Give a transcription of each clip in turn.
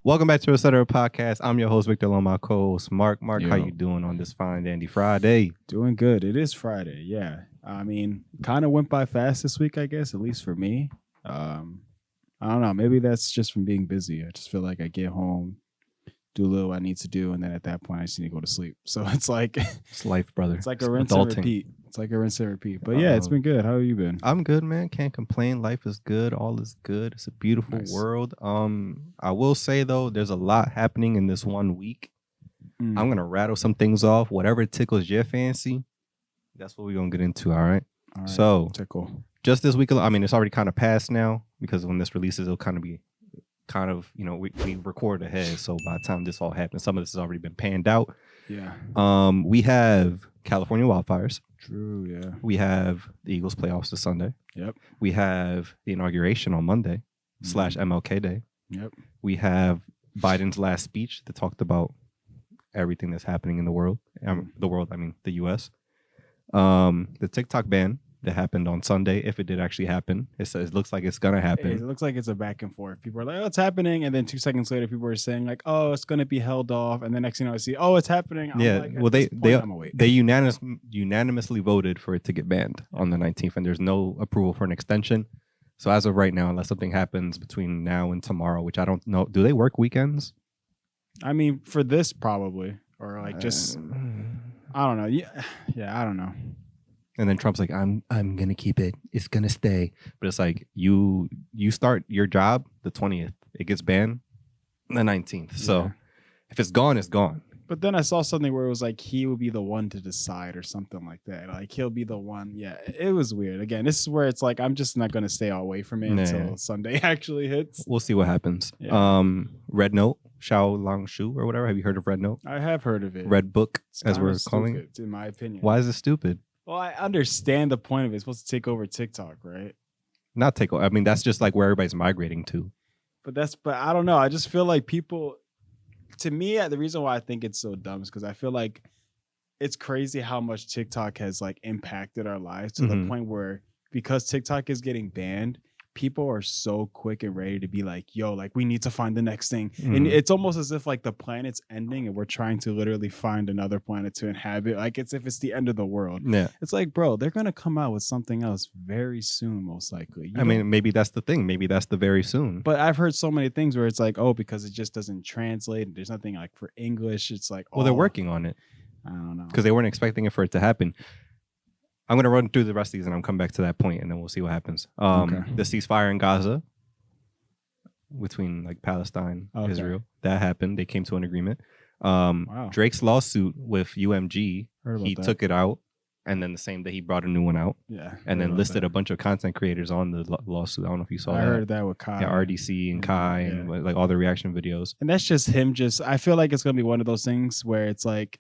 Welcome back to Etc. Podcast. I'm your host, Victor Loma, co-host Mark. Mark, how Yo. you doing on this fine dandy Friday? Doing good. It is Friday. Yeah. I mean, kind of went by fast this week, I guess, at least for me. I don't know. Maybe that's just from being busy. I just feel like I get home, do a little I need to do, and then at that point I just need to go to sleep. So it's like It's life, brother. it's like It's a rinse and repeat. It's like a rinse and repeat. But yeah, it's been good. How have you been? I'm good, man. Can't complain. Life is good. All is good. It's a beautiful Nice. world. I will say though, there's a lot happening in this 1 week. Mm. I'm gonna rattle some things off. Whatever tickles your fancy, that's what we're gonna get into. All right. All right. So Tickle. just this week, I mean, it's already kind of passed now because when this releases, it'll kind of be we record ahead. So by the time this all happens, some of this has already been panned out. Yeah. We have California wildfires. True. Yeah. We have the Eagles playoffs this Sunday. Yep. We have the inauguration on Monday / MLK Day. Yep. We have Biden's last speech that talked about everything that's happening in the world. The U.S. The TikTok ban that happened on Sunday, if it did actually happen, it looks like it's gonna happen. It looks like it's a back and forth. People are like, "Oh, it's happening," and then 2 seconds later, people are saying like, "Oh, it's going to be held off," and the next thing I see, "Oh, it's happening." I'm Yeah, like, well, at this point, I'm gonna wait. they unanimously voted for it to get banned on the 19th, and there's no approval for an extension. So as of right now, unless something happens between now and tomorrow, which I don't know, do they work weekends? I mean, for this probably, or like just I don't know. Yeah, I don't know. And then Trump's like, I'm gonna keep it. It's gonna stay. But it's like you start your job the 20th. It gets banned the 19th. So Yeah. if it's gone, it's gone. But then I saw something where it was like he would be the one to decide or something like that. Like he'll be the one. Yeah, it was weird. Again, this is where it's like I'm just not gonna stay away from it until Sunday actually hits. We'll see what happens. Yeah. Red Note, Xiao Long Shu or whatever. Have you heard of Red Note? I have heard of it. Red Book, It's as kinda we're calling it. stupid, in my opinion. Why is it stupid? Well, I understand the point of it. It's supposed to take over TikTok, right? Not take. I mean, that's just like where everybody's migrating to. But I don't know. I just feel like people, to me, the reason why I think it's so dumb is because I feel like it's crazy how much TikTok has like impacted our lives to the point where because TikTok is getting banned, people are so quick and ready to be like, yo, like we need to find the next thing. And it's almost as if like the planet's ending and we're trying to literally find another planet to inhabit. Like it's if it's the end of the world. Yeah. It's like, bro, they're going to come out with something else very soon, most likely. I mean, maybe that's the thing. Maybe that's the very soon. But I've heard so many things where it's like, oh, because it just doesn't translate. There's nothing like for English. It's like, well, they're working on it. I don't know. Because they weren't expecting it for it to happen. I'm going to run through the rest of these and I'm come back to that point and then we'll see what happens. Okay. The ceasefire in Gaza between like Palestine, Israel, that happened. They came to an agreement. Wow. Drake's lawsuit with UMG, Heard about he that. took it out and then the same day he brought a new one out Yeah. and heard then about listed that. a bunch of content creators on the lawsuit. I don't know if you saw I that. heard that with Kai. Yeah, RDC and Kai and like all the reaction videos. And that's just him. I feel like it's going to be one of those things where it's like,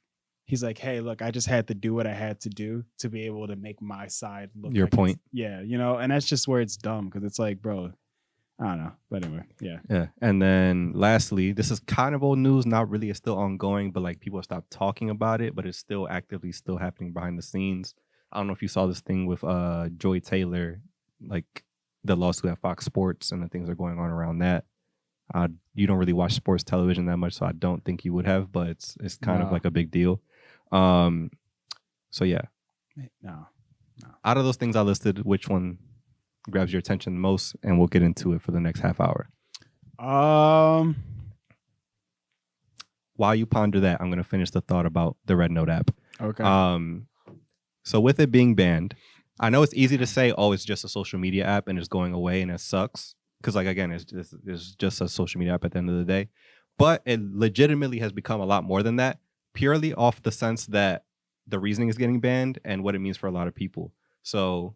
he's like, hey, look, I just had to do what I had to do to be able to make my side look Your like point. Yeah, and that's just where it's dumb because it's like, bro, I don't know. But anyway, yeah. Yeah. And then lastly, this is kind of old news, not really, it's still ongoing, but like people have stopped talking about it, but it's still actively still happening behind the scenes. I don't know if you saw this thing with Joy Taylor, like the lawsuit at Fox Sports and the things that are going on around that. You don't really watch sports television that much, so I don't think you would have, but it's kind of like a big deal. So yeah. No. Out of those things I listed, which one grabs your attention the most? And we'll get into it for the next half hour. While you ponder that, I'm going to finish the thought about the Red Note app. Okay. So with it being banned, I know it's easy to say, oh, it's just a social media app and it's going away and it sucks. Because like, again, it's just a social media app at the end of the day. But it legitimately has become a lot more than that, purely off the sense that the reasoning is getting banned and what it means for a lot of people. So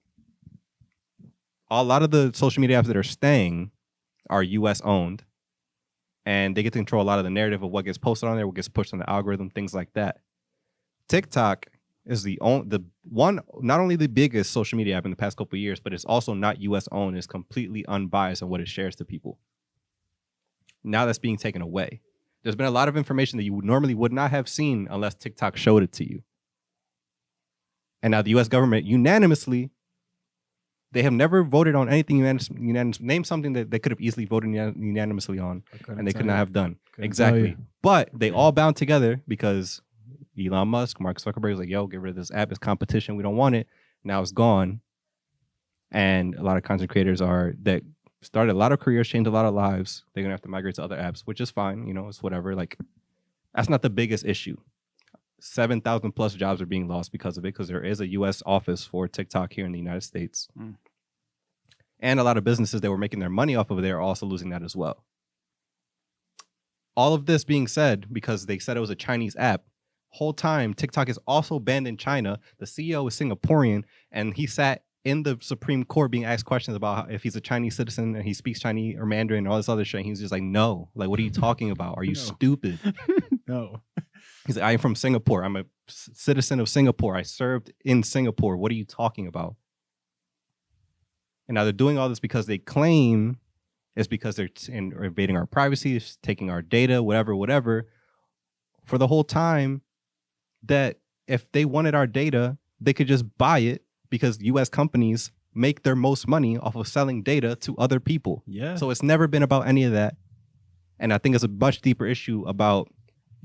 a lot of the social media apps that are staying are US owned. And they get to control a lot of the narrative of what gets posted on there, what gets pushed on the algorithm, things like that. TikTok is not only the biggest social media app in the past couple of years, but it's also not US owned. It's completely unbiased on what it shares to people. Now that's being taken away. There's been a lot of information that you normally would not have seen unless TikTok showed it to you. And now the US government unanimously They have never voted on anything unanimous. Name something that they could have easily voted unanimously on, and they could not have done. Exactly. But they all bound together because Elon Musk, Mark Zuckerberg was like, yo, get rid of this app. It's competition. We don't want it. Now it's gone. And a lot of content creators that started a lot of careers, changed a lot of lives. They're going to have to migrate to other apps, which is fine. You know, it's whatever. Like, that's not the biggest issue. 7,000 plus jobs are being lost because of it, because there is a U.S. office for TikTok here in the United States. And a lot of businesses that were making their money off of it are also losing that as well. All of this being said, because they said it was a Chinese app, whole time TikTok is also banned in China. The CEO is Singaporean, and he sat in the Supreme Court being asked questions about if he's a Chinese citizen and he speaks Chinese or Mandarin and all this other shit. He's just like, no, like, what are you talking about? Are you stupid? No. He's like, I'm from Singapore. I'm a citizen of Singapore. I served in Singapore. What are you talking about? And now they're doing all this because they claim it's because they're invading our privacy, taking our data, whatever. For the whole time that if they wanted our data, they could just buy it, because U.S. companies make their most money off of selling data to other people. Yeah. So it's never been about any of that. And I think it's a much deeper issue about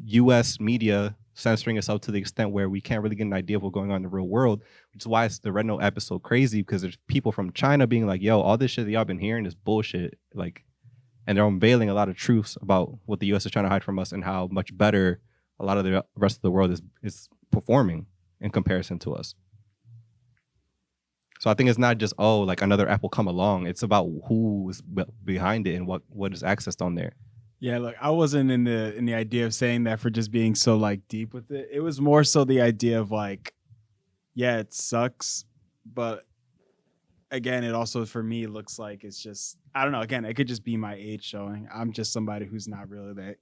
U.S. media censoring itself to the extent where we can't really get an idea of what's going on in the real world, which is why the Red Note app is so crazy, because there's people from China being like, yo, all this shit that y'all been hearing is bullshit. Like, and they're unveiling a lot of truths about what the U.S. is trying to hide from us and how much better a lot of the rest of the world is performing in comparison to us. So I think it's not just, oh, like another app will come along. It's about who is behind it and what is accessed on there. Yeah, look, I wasn't in the idea of saying that for just being so like deep with it. It was more so the idea of like, yeah, it sucks, but again, it also for me looks like it's just, I don't know. Again, it could just be my age showing. I'm just somebody who's not really that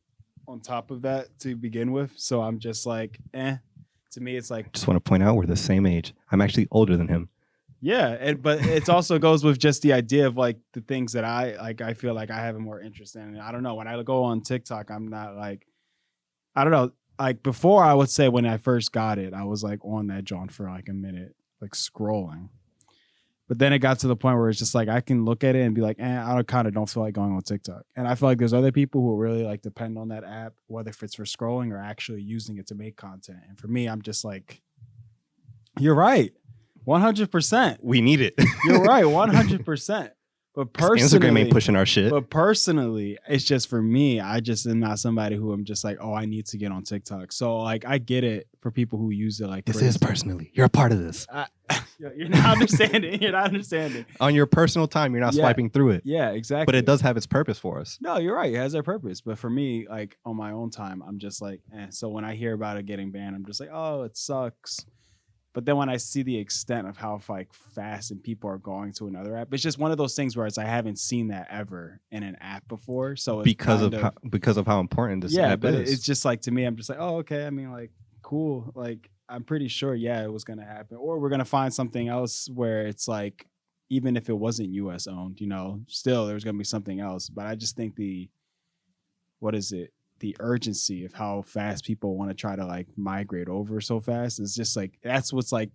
on top of that to begin with. So I'm just like, To me, it's like, just want to point out we're the same age. I'm actually older than him. Yeah, but it also goes with just the idea of like the things that I feel like I have a more interest in. And I don't know, when I go on TikTok, I'm not like, I don't know, like before I would say when I first got it, I was like on that John for like a minute, like scrolling. But then it got to the point where it's just like I can look at it and be like, I kind of don't feel like going on TikTok. And I feel like there's other people who really like depend on that app, whether if it's for scrolling or actually using it to make content. And for me, I'm just like, you're right. 100%. We need it. You're right, 100%. But personally, Instagram ain't pushing our shit. But personally, it's just for me. I just am not somebody who I'm just like, oh, I need to get on TikTok. So like, I get it for people who use it like this crazy. is personally. You're a part of this. You're not understanding. You're not understanding. On your personal time, you're not swiping through it. Yeah, exactly. But it does have its purpose for us. No, you're right. It has a purpose. But for me, like on my own time, I'm just like, So when I hear about it getting banned, I'm just like, oh, it sucks. But then when I see the extent of how like fast and people are going to another app, it's just one of those things where it's I haven't seen that ever in an app before. So it's because of how important this app is. It's just like, to me, I'm just like, oh, okay. I mean, like, cool. Like, I'm pretty sure, it was gonna happen, or we're gonna find something else where it's like, even if it wasn't US owned, still there's gonna be something else. But I just think the urgency of how fast people want to try to like migrate over so fast is just like, that's what's like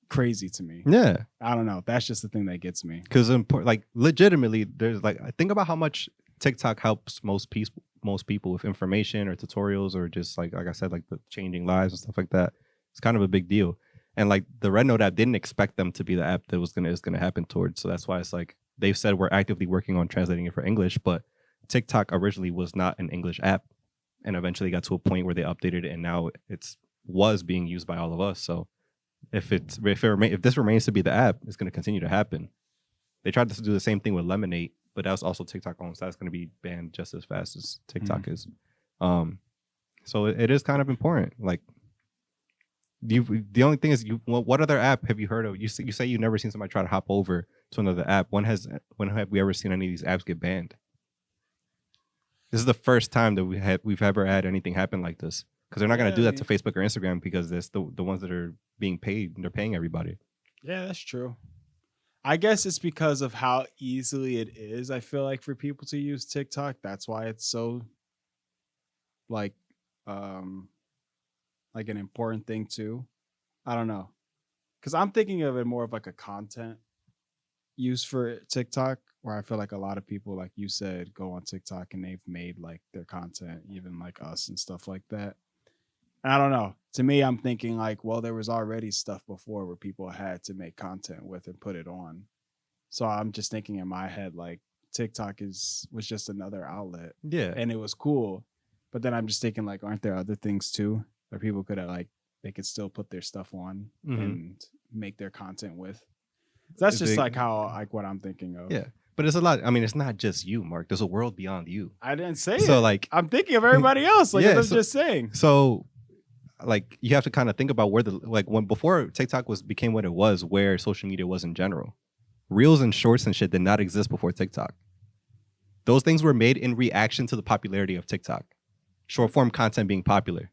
crazy to me. Yeah, I don't know. That's just the thing that gets me. Because like legitimately, there's like, think about how much TikTok helps most people with information or tutorials or just like I said, like the changing lives and stuff like that. It's kind of a big deal. And like the Red Note app didn't expect them to be the app that is gonna happen towards. So that's why it's like they've said we're actively working on translating it for English, but TikTok originally was not an English app, and eventually got to a point where they updated it, and now was being used by all of us. So if this remains to be the app, it's going to continue to happen. They tried to do the same thing with Lemonade, but that was also TikTok owned, so that's going to be banned just as fast as TikTok is. So it is kind of important. Like, the only thing is, what other app have you heard of? You say you've never seen somebody try to hop over to another app. When have we ever seen any of these apps get banned? This is the first time that we've ever had anything happen like this, because they're not going to do that to Facebook or Instagram, because that's the ones that are being paid, and they're paying everybody. Yeah, that's true. I guess it's because of how easily it is, I feel like, for people to use TikTok. That's why it's so like an important thing too. I don't know. Because I'm thinking of it more of like a content use for TikTok, where I feel like a lot of people, like you said, go on TikTok and they've made like their content, even like us and stuff like that. And I don't know. To me, I'm thinking like, well, there was already stuff before where people had to make content with and put it on. So I'm just thinking in my head like TikTok was just another outlet, Yeah. and it was cool. But then I'm just thinking like, aren't there other things too where people could have like they could still put their stuff on and make their content with? So that's just like how like what I'm thinking of. Yeah. But it's a lot. I mean, it's not just you, Mark. There's a world beyond you. I didn't say it. So like I'm thinking of everybody else. Like Yeah, I was so- just saying. So like you have to kind of think about where the like when before TikTok became what it was, where social media was in general. Reels and shorts and shit did not exist before TikTok. Those things were made in reaction to the popularity of TikTok. Short form content being popular.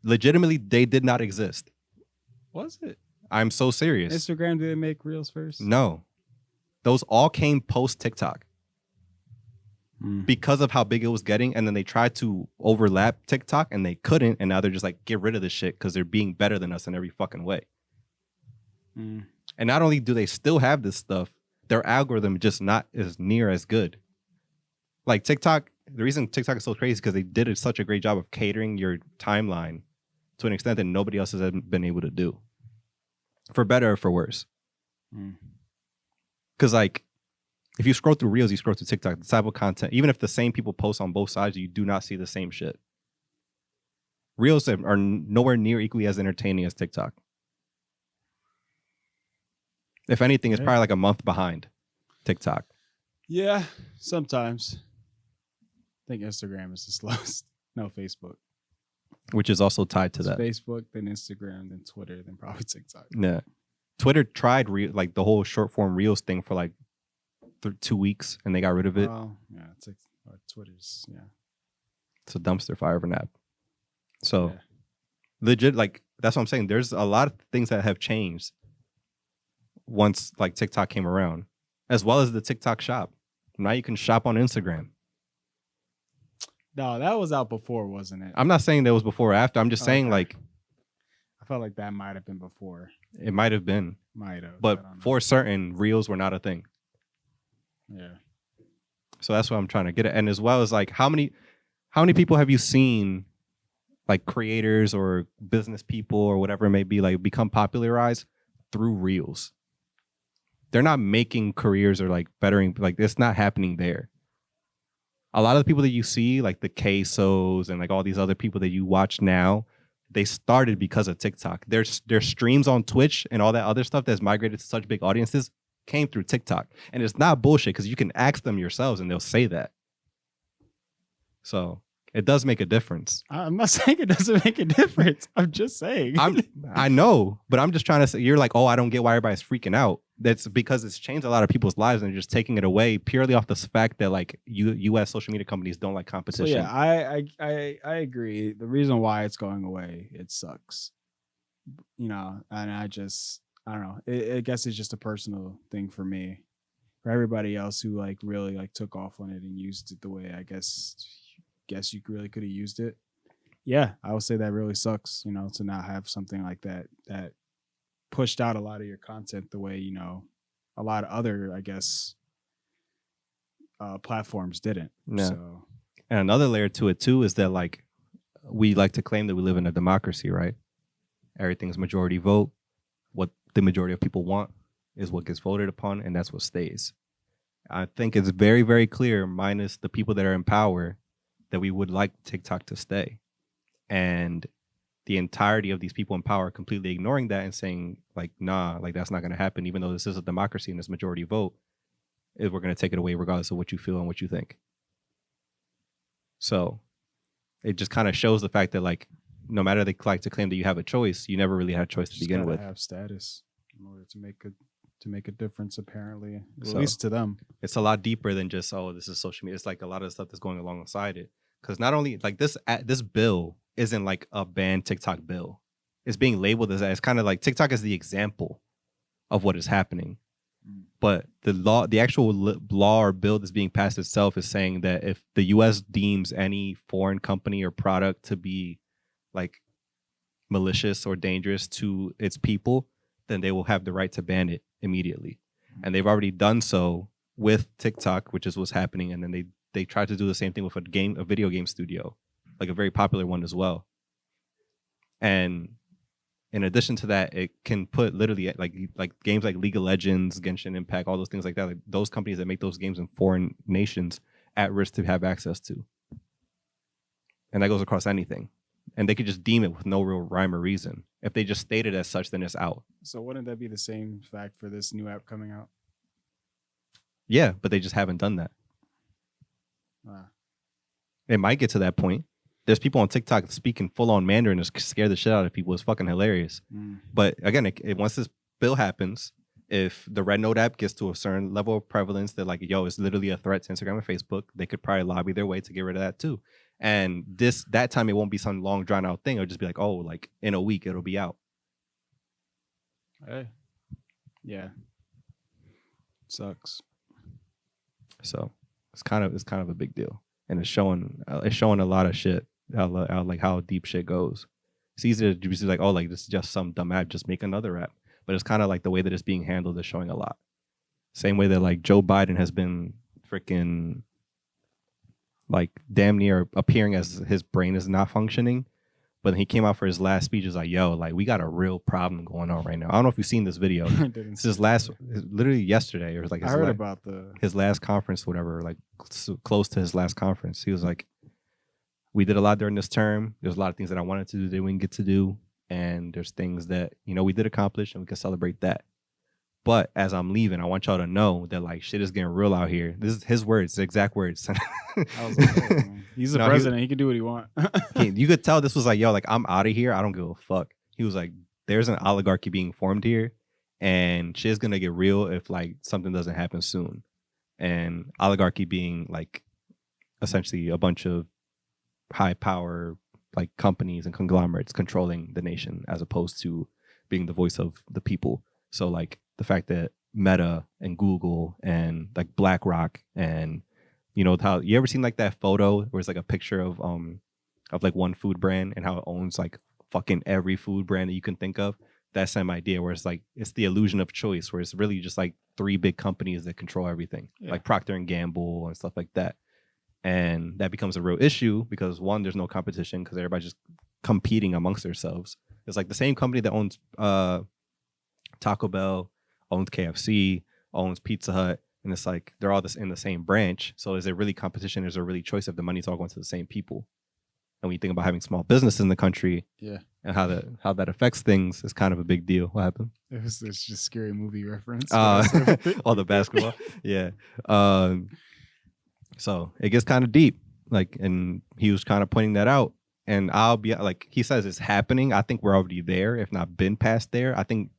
Legitimately, they did not exist. Was it? I'm so serious. Instagram didn't make reels first? No. Those all came post TikTok because of how big it was getting. And then they tried to overlap TikTok and they couldn't. And now they're just like, get rid of this shit because they're being better than us in every fucking way. And not only do they still have this stuff, their algorithm just not as near as good. Like TikTok, the reason TikTok is so crazy is because they did such a great job of catering your timeline to an extent that nobody else has been able to do. For better or for worse. Because like, if you scroll through Reels, you scroll through TikTok, the type of content, even if the same people post on both sides, you do not see the same shit. Reels are nowhere near equally as entertaining as TikTok. If anything, it's probably like a month behind TikTok. Yeah, sometimes. I think Instagram is the slowest. No, Facebook. Which is also tied to that. Facebook, then Instagram, then Twitter, then probably TikTok. Yeah. Twitter tried like the whole short form Reels thing for like 2 weeks and they got rid of it. Yeah, Twitter's, yeah. It's a dumpster fire of an app. So legit, like that's what I'm saying. There's a lot of things that have changed once like TikTok came around, as well as the TikTok shop. Now you can shop on Instagram. No, that was out before, wasn't it? I'm not saying that was before or after. I'm just saying like I felt like that might have been before. it might have been. Might have. But for certain, Reels were not a thing. Yeah. So that's what I'm trying to get at. And as well as like how many people have you seen like creators or business people or whatever it may be like become popularized through Reels? They're not making careers or like bettering, like it's not happening there. A lot of the people that you see, like the Quesos and like all these other people that you watch now, they started because of TikTok. Their streams on Twitch and all that other stuff that's migrated to such big audiences came through TikTok. And it's not bullshit because you can ask them yourselves and they'll say that. So it does make a difference. I'm not saying it doesn't make a difference. I'm just saying. I know, but I'm just trying to say, you're like, oh, I don't get why everybody's freaking out. That's because it's changed a lot of people's lives and they're just taking it away purely off the fact that like U.S. social media companies don't like competition. So yeah, I agree. The reason why it's going away, it sucks. You know, and I don't know. I guess it's just a personal thing for me. For everybody else who like really like took off on it and used it the way I guess you really could have used it. Yeah, I would say that really sucks, you know, to not have something like that pushed out a lot of your content the way, you know, a lot of other, I guess, platforms didn't. Yeah. So. And another layer to it too is that like we like to claim that we live in a democracy, right? Everything's majority vote. What the majority of people want is what gets voted upon, and that's what stays. I think it's very, very clear, minus the people that are in power, that we would like TikTok to stay. And the entirety of these people in power completely ignoring that and saying like, nah, like that's not going to happen, even though this is a democracy and this majority vote, is we're going to take it away regardless of what you feel and what you think. So it just kind of shows the fact that like, no matter they like to claim that you have a choice, you never really had a choice to begin with. Have status in order to make a difference, apparently, at So, least to them. It's a lot deeper than just, oh, this is social media. It's like a lot of stuff that's going alongside it. Because not only like this bill isn't like a banned TikTok bill. It's being labeled as that. It's kind of like TikTok is the example of what is happening. But the actual law or bill that's being passed itself is saying that if the U.S. deems any foreign company or product to be like malicious or dangerous to its people, then they will have the right to ban it immediately. and they've already done so with TikTok, which is what's happening. And then they tried to do the same thing with a video game studio, like a very popular one as well. And in addition to that, it can put literally like games like League of Legends, Genshin Impact, all those things like that, like those companies that make those games in foreign nations at risk to have access to. And that goes across anything. And they could just deem it with no real rhyme or reason. If they just state it as such, then it's out. So wouldn't that be the same fact for this new app coming out? Yeah, but they just haven't done that. It might get to that point. There's people on TikTok speaking full-on Mandarin to scare the shit out of people. It's fucking hilarious. But again, once this bill happens, if the Red Note app gets to a certain level of prevalence that like, yo, it's literally a threat to Instagram and Facebook, they could probably lobby their way to get rid of that too. And that time it won't be some long drawn out thing. It'll just be like, oh, like in a week it'll be out. Hey. Yeah. Sucks. So it's kind of a big deal. And it's showing a lot of shit. How deep shit goes. It's easy to be like, oh, like this is just some dumb app, just make another app. But it's kind of like the way that it's being handled is showing a lot. Same way that like Joe Biden has been freaking like damn near appearing as his brain is not functioning. But then he came out for his last speech, is like, yo, like we got a real problem going on right now. I don't know if you've seen this video. It's his literally yesterday, or like I heard about his last conference, whatever, like close to his last conference. He was like, we did a lot during this term. There's a lot of things that I wanted to do that we didn't get to do. And there's things that, we did accomplish and we can celebrate that. But as I'm leaving, I want y'all to know that like shit is getting real out here. This is his words, the exact words. He's the president. He can do what he wants. You could tell this was like, yo, like I'm out of here. I don't give a fuck. He was like, there's an oligarchy being formed here and shit's going to get real if like something doesn't happen soon. And oligarchy being like essentially a bunch of high power like companies and conglomerates controlling the nation as opposed to being the voice of the people. So like the fact that Meta and Google and like BlackRock and how you ever seen like that photo where it's like a picture of like one food brand and how it owns like fucking every food brand that you can think of. That same idea where it's like it's the illusion of choice where it's really just like three big companies that control everything, like Procter and Gamble and stuff like that. And that becomes a real issue because one, there's no competition because everybody's just competing amongst themselves. It's like the same company that owns Taco Bell, owns KFC, owns Pizza Hut, and it's like they're all in the same branch. So is there really competition? Is there really choice if the money's all going to the same people? And when you think about having small businesses in the country, and how that affects things, is kind of a big deal. What happened? It's just a scary movie reference. All the basketball, yeah. So it gets kind of deep, like, and he was kind of pointing that out. And I'll be like, he says it's happening. I think we're already there, if not been past there. I think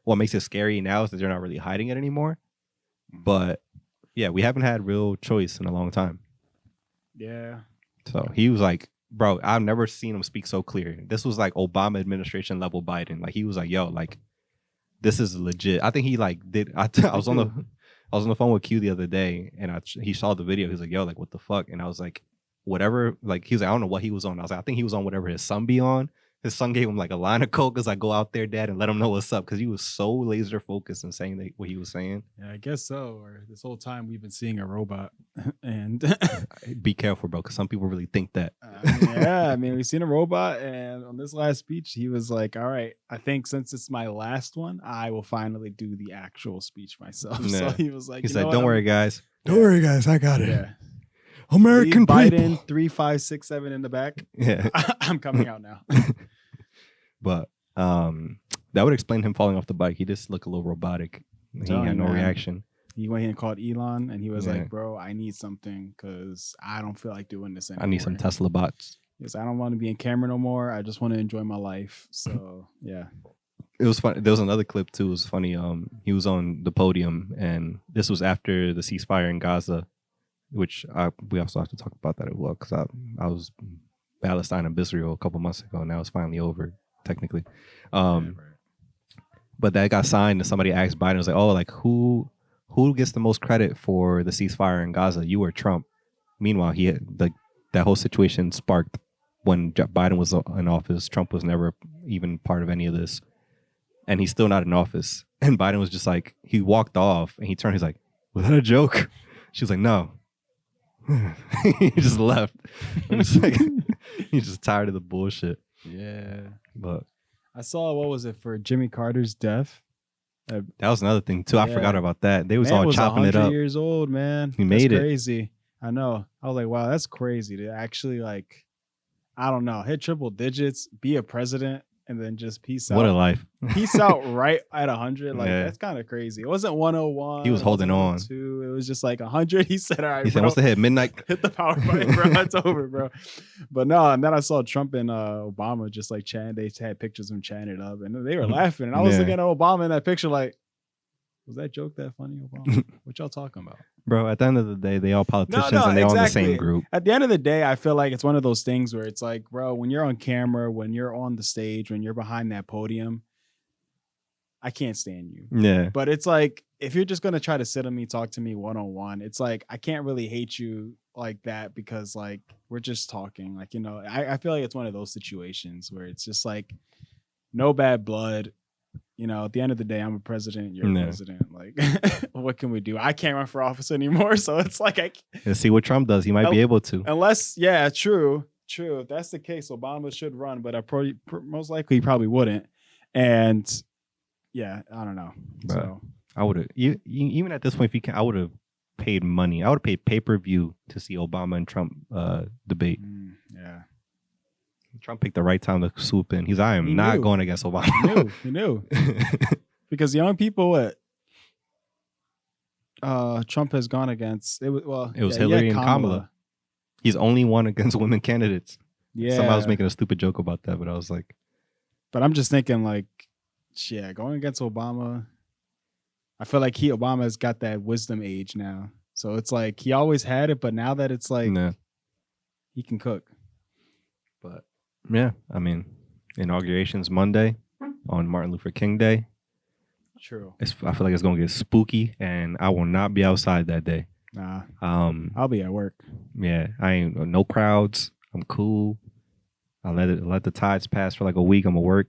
what makes it scary now is that they're not really hiding it anymore. But yeah, we haven't had real choice in a long time. Yeah. So he was like, bro, I've never seen him speak so clear. This was like Obama administration level Biden. Like he was like, yo, like this is legit. I think he like did. I was on the phone with Q the other day, and he saw the video. He was like, yo, like what the fuck? And I was like, whatever. Like he was like, I don't know what he was on. I was like, I think he was on whatever his son be on. His son gave him like a line of coke because I go out there, dad, and let him know what's up because he was so laser focused and saying what he was saying. Yeah, I guess so. Or this whole time we've been seeing a robot, and be careful, bro, because some people really think that. I mean, we've seen a robot, and on this last speech, he was like, "All right, I think since it's my last one, I will finally do the actual speech myself." Yeah. So he was like, he said, "Don't worry, guys. Don't worry, guys. I got it." Yeah. American people. Biden 3, 5, 6, 7 in the back. Yeah, I'm coming out now. But that would explain him falling off the bike. He just looked a little robotic. He had no reaction. He went here and called Elon, and he was like, "Bro, I need something because I don't feel like doing this anymore. I need some Tesla bots. Because I don't want to be in camera no more. I just want to enjoy my life." So yeah. It was fun. There was another clip too. It was funny. He was on the podium, and this was after the ceasefire in Gaza, which we also have to talk about that as well because I was Palestine and Israel a couple months ago. Now it's finally over. Technically, but that got signed and somebody asked Biden, was like, oh, like who gets the most credit for the ceasefire in Gaza, you or Trump? Meanwhile, he had that whole situation sparked when Biden was in office. Trump was never even part of any of this. and he's still not in office. And Biden was just like, he walked off and he turned, he's like, was that a joke? She was like, no. He just left. I'm just like, he's just tired of the bullshit. Yeah. But I saw, what was it, for Jimmy Carter's death? that was another thing too. I Yeah. forgot about that. They was Man all was chopping it 100 up. years old, man. He made it. Crazy. I know. I was like, wow, that's crazy to actually, like, I don't know, hit triple digits, be a president, and then just peace out. What a life. Peace out right at 100. Like, Yeah. that's kind of crazy. It wasn't 101. He was holding on. It was just like 100. He said, all right, He said, bro, once they hit midnight. hit the power button, bro. That's over, bro. But no, and then I saw Trump and Obama just like chatting. They had pictures of him chatting it up, and they were laughing. And I was Yeah. looking at Obama in that picture like, was that joke that funny, Obama? What y'all talking about? Bro, at the end of the day, they all politicians and they all in the same group. At the end of the day, I feel like it's one of those things where it's like, bro, when you're on camera, when you're on the stage, when you're behind that podium, I can't stand you. Yeah. But it's like, if you're just going to try to sit on me, talk to me one-on-one, it's like, I can't really hate you like that because like, we're just talking. Like, you know, I feel like it's one of those situations where it's just like, no bad blood. You know, at the end of the day, I'm a president. You're a president. Like, what can we do? I can't run for office anymore. So it's like, Let's see what Trump does. He might be able to. Unless, yeah, true. If that's the case, Obama should run, but most likely he probably wouldn't. And yeah, I don't know. Bruh. So I would have, even at this point, if you can, I would have paid money. I would have paid pay-per-view to see Obama and Trump debate. Yeah. Trump picked the right time to swoop in. I am not going against Obama. He knew. Because the only people Trump has gone against, it was Hillary and Kamala. He's only won against women candidates. Yeah. Somebody was making a stupid joke about that, but I was like. But I'm just thinking like, yeah, going against Obama, I feel like Obama has got that wisdom age now. So it's like he always had it, but now that it's like he can cook. But yeah, I mean, inauguration's Monday on Martin Luther King Day. True. I feel like it's gonna get spooky, and I will not be outside that day. Nah. I'll be at work. Yeah, I ain't no crowds. I'm cool. I let the tides pass for like a week. I'm gonna work,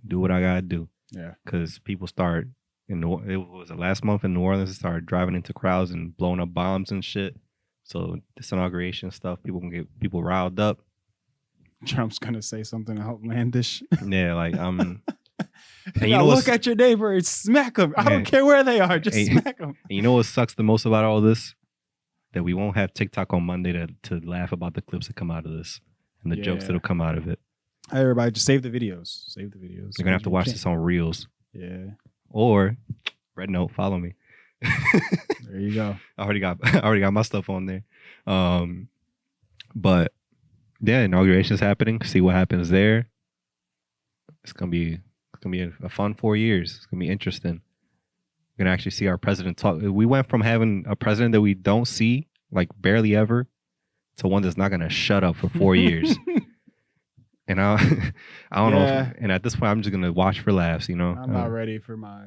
do what I gotta do. Yeah. Because people start it was the last month in New Orleans. They started driving into crowds and blowing up bombs and shit. So this inauguration stuff, people can get people riled up. Trump's gonna say something outlandish. Yeah, like and you know, look at your neighbor and smack them. I don't care where they are, just smack them. And you know what sucks the most about all this? That we won't have TikTok on Monday to laugh about the clips that come out of this and the jokes that'll come out of it. Hey, everybody, just save the videos. Save the videos. You're gonna have to watch this on Reels. Yeah. Or Red Note, follow me. There you go. I already got my stuff on there. But yeah, inauguration's happening. See what happens there. It's gonna be a fun 4 years. It's gonna be interesting. We're gonna actually see our president talk. We went from having a president that we don't see, like barely ever, to one that's not gonna shut up for 4 years. And I don't know. And at this point, I'm just gonna watch for laughs. You know, I'm not ready for my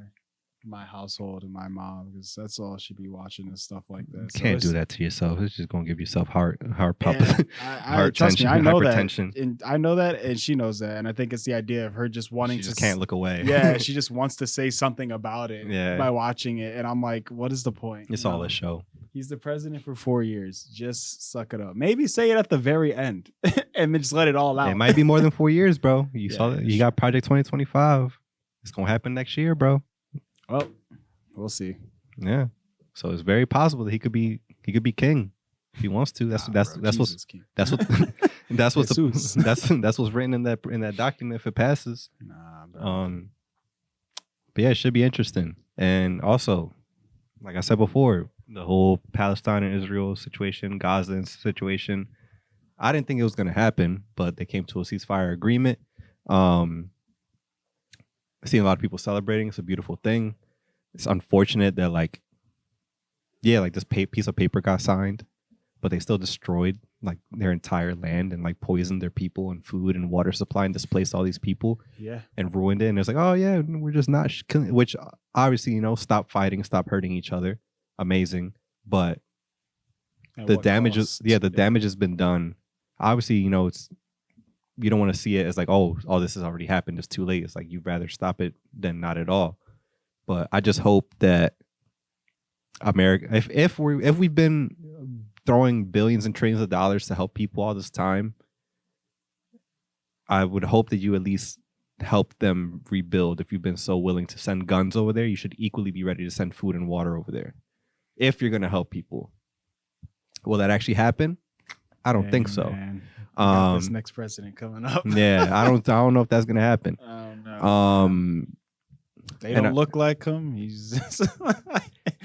household and my mom because that's all she'd be watching and stuff like that. You can't do that to yourself. It's just gonna give yourself heart pop, heart trust tension, me, I know hypertension. that, and I know that, and she knows that, and I think it's the idea of her just wanting she just can't look away. Yeah, she just wants to say something about it. Yeah. By watching it, and I'm like, what is the point? It's all a show. He's the president for 4 years. Just suck it up. Maybe say it at the very end, and then just let it all out. It might be more than 4 years, bro. You saw that. You got Project 2025. It's gonna happen next year, bro. Well, we'll see. Yeah. So it's very possible that he could be king if he wants to. That's what's written in that document if it passes. Nah, bro. But yeah, it should be interesting. And also, like I said before, the whole Palestine and Israel situation, Gaza situation, I didn't think it was going to happen, but they came to a ceasefire agreement. I see a lot of people celebrating. It's a beautiful thing. It's unfortunate that this piece of paper got signed, but they still destroyed like their entire land and like poisoned their people and food and water supply and displaced all these people. Yeah. And ruined it. And it's like, oh yeah, we're just not, which obviously, stop fighting, stop hurting each other. Amazing. But the damage has been done. Obviously, you don't want to see it as like, oh, this has already happened. It's too late. It's like you'd rather stop it than not at all. But I just hope that America, if we've been throwing billions and trillions of dollars to help people all this time, I would hope that you at least help them rebuild. If you've been so willing to send guns over there, you should equally be ready to send food and water over there. If you're going to help people, will that actually happen? I don't think so. This next president coming up. Yeah, I don't know if that's gonna happen. Oh, no. They don't look like him. He's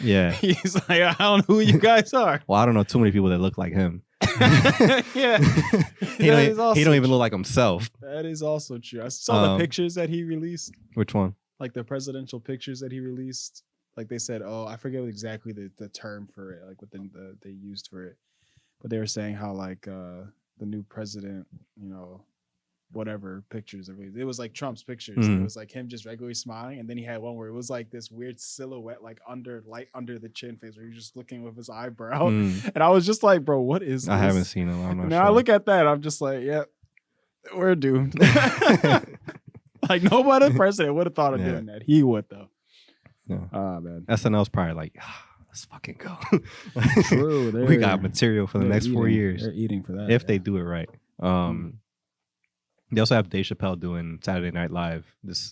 yeah. He's like, I don't know who you guys are. Well, I don't know too many people that look like him. Yeah, he don't even look like himself. That is also true. I saw the pictures that he released. Which one? Like the presidential pictures that he released. Like they said, I forget exactly the term for it, like what they used for it. But they were saying how like the new president, whatever pictures it was like Trump's pictures. Mm-hmm. It was like him just regularly smiling, and then he had one where it was like this weird silhouette, like under the chin face, where you're just looking with his eyebrow. And I was just like, bro, what is this? I haven't seen it. I'm not sure. I look at that, I'm just like, yeah, we're doomed. Like no other president would have thought of doing that. He would though. No. Oh man. SNL's probably like, let's fucking go. True. We got material for the next 4 years. They're eating for that. If they do it right. They also have Dave Chappelle doing Saturday Night Live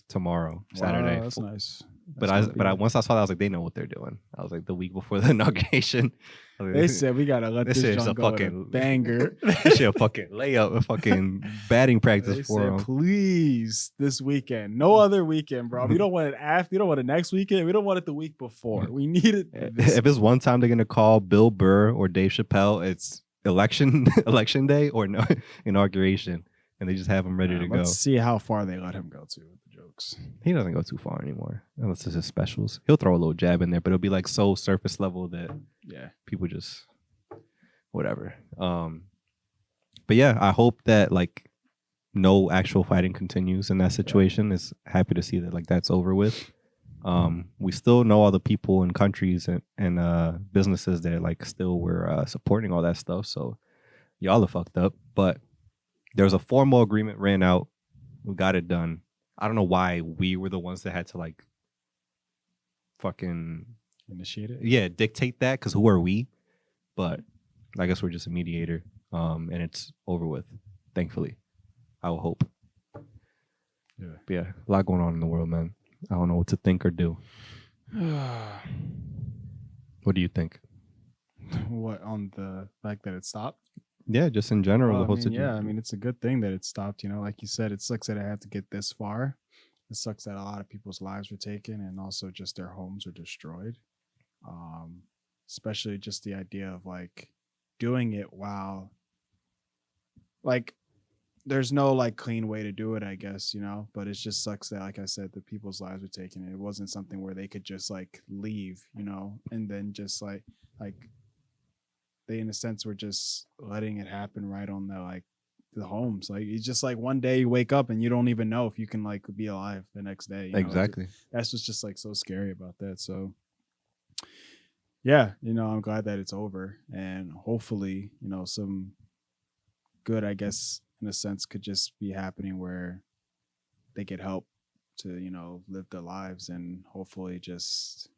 tomorrow, Saturday. Wow, that's nice. But once I saw that, I was like, they know what they're doing. I was like, the week before the inauguration. They said we gotta let this junk go to a banger. This shit a fucking layup, a fucking batting practice for them. Please, this weekend, no other weekend, bro. We don't want it after. We don't want it next weekend. We don't want it the week before. We need it. If it's one time they're gonna call Bill Burr or Dave Chappelle, it's election day or no inauguration. And they just have him ready to go. Let's see how far they let him go to with the jokes. He doesn't go too far anymore, unless it's his specials. He'll throw a little jab in there, but it'll be like so surface level that people just whatever. But yeah, I hope that like no actual fighting continues in that situation. Is happy to see that like that's over with. We still know all the people and countries and businesses that like still were supporting all that stuff. So y'all are fucked up, but. There was a formal agreement ran out. We got it done. I don't know why we were the ones that had to like fucking initiate it. Yeah, dictate that because who are we? But I guess we're just a mediator, and it's over with. Thankfully, I will hope. Yeah, but yeah, a lot going on in the world, man. I don't know what to think or do. What do you think? What on the fact that it stopped? Yeah, just in general. I mean, it's a good thing that it stopped. Like you said, it sucks that it had to get this far. It sucks that a lot of people's lives were taken and also just their homes were destroyed. Especially just the idea of like doing it while like there's no like clean way to do it, I guess, but it just sucks that, like I said, the people's lives were taken. It wasn't something where they could just like leave, and then just like they in a sense were just letting it happen right on the homes. Like it's just like one day you wake up and you don't even know if you can like be alive the next day. Exactly. That's what's just like so scary about that. So yeah, I'm glad that it's over, and hopefully, some good, I guess, in a sense, could just be happening where they get help to, live their lives, and hopefully just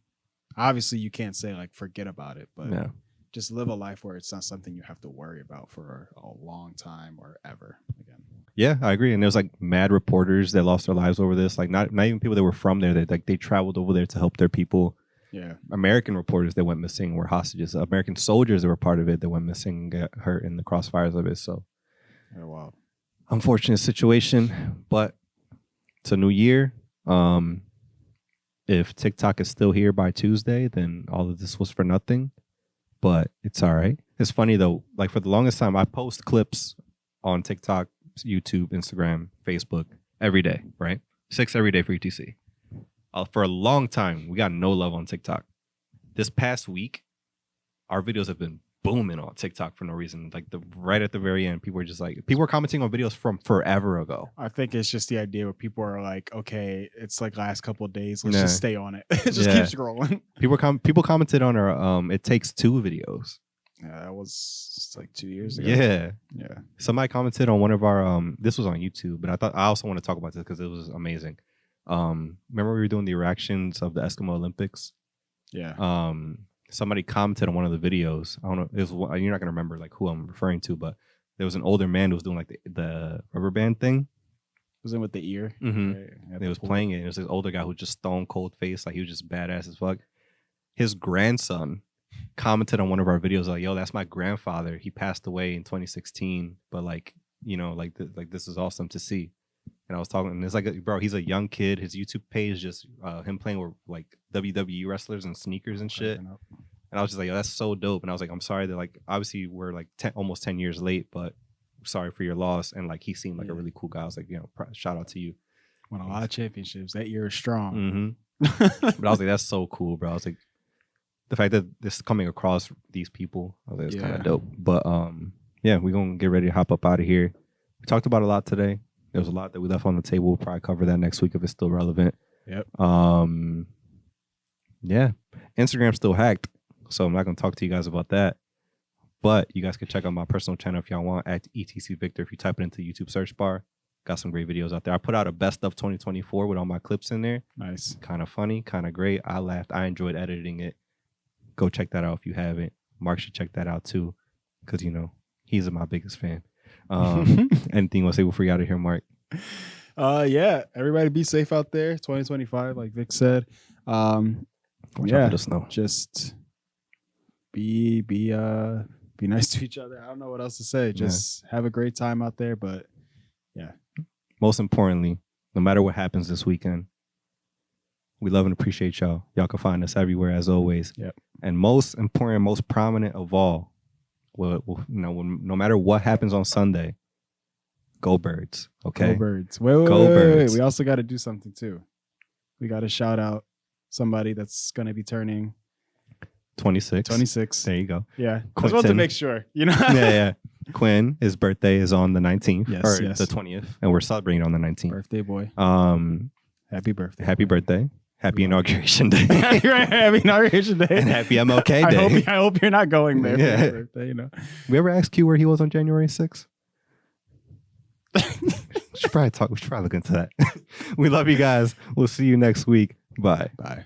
obviously you can't say like forget about it, but just live a life where it's not something you have to worry about for a long time or ever again. Yeah, I agree. And there's like mad reporters that lost their lives over this. Like not even people that were from there. That like they traveled over there to help their people. Yeah. American reporters that went missing were hostages. American soldiers that were part of it that went missing got hurt in the crossfires of it. So, wow. Unfortunate situation, but it's a new year. If TikTok is still here by Tuesday, then all of this was for nothing. But it's all right. It's funny though. Like for the longest time, I post clips on TikTok, YouTube, Instagram, Facebook every day. Right, 6 every day for ETC. For a long time, we got no love on TikTok. This past week, our videos have been booming on TikTok for no reason. Like right at the very end, people were commenting on videos from forever ago. I think it's just the idea where people are like, okay, it's like last couple of days, let's just stay on it. Just keep scrolling. People commented on our It Takes Two videos. Yeah, that was like 2 years ago. Yeah. Yeah. Somebody commented on one of our this was on YouTube, but I also want to talk about this because it was amazing. Remember we were doing the reactions of the Eskimo Olympics? Yeah. Somebody commented on one of the videos. I don't know, you're not gonna remember like who I'm referring to, but there was an older man who was doing like the rubber band thing. Was in with the ear. Mm-hmm. Right? He was playing it. And it was this older guy who was just stone cold face, like he was just badass as fuck. His grandson commented on one of our videos like, "Yo, that's my grandfather. He passed away in 2016, but like, you know, like this is awesome to see." And I was talking, and it's like, bro, he's a young kid. His YouTube page just him playing with like WWE wrestlers and sneakers and shit. And I was just like, "Yo, that's so dope." And I was like, "I'm sorry that like obviously we're like almost 10 years late, but sorry for your loss." And like he seemed like a really cool guy. I was like, you know, shout out to you. Won a lot of championships. That year is strong. Mm-hmm. But I was like, that's so cool, bro. I was like, the fact that this is coming across these people, I was like, it's kind of dope. But yeah, we're gonna get ready to hop up out of here. We talked about a lot today. There was a lot that we left on the table. We'll probably cover that next week if it's still relevant. Yep. Yeah. Instagram's still hacked, so I'm not gonna talk to you guys about that. But you guys can check out my personal channel if y'all want at ETC Victor. If you type it into the YouTube search bar, got some great videos out there. I put out a best of 2024 with all my clips in there. Nice. Kind of funny, kind of great. I laughed. I enjoyed editing it. Go check that out if you haven't. Mark should check that out too, because you know he's my biggest fan. Anything you want to say before you out of here, Mark? Yeah. Everybody be safe out there. 2025, like Vic said. Watch out Yeah. for the snow. Just be nice to each other. I don't know what else to say. Just have a great time out there. But yeah. Most importantly, no matter what happens this weekend, we love and appreciate y'all. Y'all can find us everywhere as always. Yep. And most important, most prominent of all, well, you know, no matter what happens on Sunday, go Birds. Okay. Go Birds. Go Wait. Birds. We also got to do something too. We got to shout out somebody that's going to be turning 26. 26. There you go. Yeah. I just wanted to make sure, you know? Yeah. Quinn, his birthday is on the 19th Yes, or yes. the 20th, and we're celebrating on the 19th. Birthday boy. Happy birthday. Happy birthday. Happy Inauguration Day. Right, happy Inauguration Day. And happy MLK Day. I hope you're not going there for Yeah. your birthday, you know. We ever ask Q where he was on January 6th? We should probably look into that. We love you guys. We'll see you next week. Bye. Bye.